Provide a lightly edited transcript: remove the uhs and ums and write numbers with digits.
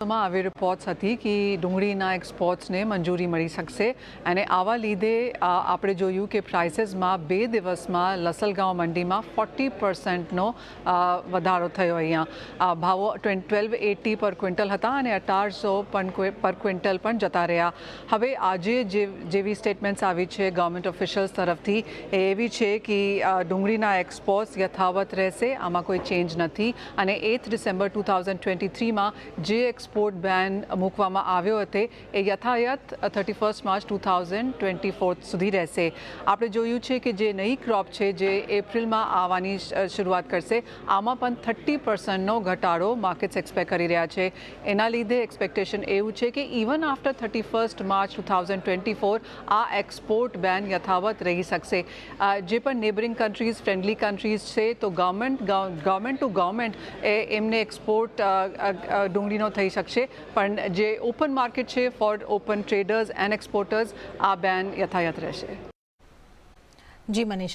માં આવી રિપોર્ટ્સ હતી કે ડુંગળીના એક્સપોર્ટ્સને મંજૂરી મળી શકશે અને આવા લીધે આપણે જોયું કે પ્રાઇસીસમાં 2 દિવસમાં લસલગાંવ મંડીમાં 40%નો વધારો થયો. અહીંયા ભાવો 1280 પર ક્વિન્ટલ હતા અને 1800 પર ક્વિન્ટલ પણ જતા રહ્યા. હવે આજે જેવી સ્ટેટમેન્ટ્સ આવી છે ગવર્મેન્ટ ઓફિશિયલ્સ તરફથી એ એવી છે કે ડુંગળીના એક્સપોર્ટ્સ યથાવત રહેશે, આમાં કોઈ ચેન્જ નથી અને 8 ડિસેમ્બર 2023માં જે એક્સપોર્ટ બેન મૂકવામાં આવ્યો હતો એ યથાવત 31 માર્ચ 2024 સુધી રહેશે. આપણે જોયું છે કે જે નવી ક્રોપ છે જે એપ્રિલમાં આવવાની શરૂઆત કરશે, આમાં પણ 30%નો ઘટાડો માર્કેટ્સ એક્સપેક્ટ કરી રહ્યા છે. એના લીધે એક્સપેક્ટેશન એવું છે કે ઇવન આફ્ટર 31 માર્ચ 2024 આ એક્સપોર્ટ બેન યથાવત રહી શકશે. જે પણ નેબરિંગ કન્ટ્રીઝ, ફ્રેન્ડલી કન્ટ્રીઝ છે તો ગવર્મેન્ટ ટુ ગવર્મેન્ટ એમને એક્સપોર્ટ ડુંગળીનો થઈ શકશે, પણ જે ઓપન માર્કેટ છે for open traders and exporters આ બેન યથાવત રહેશે. જી મનીષ.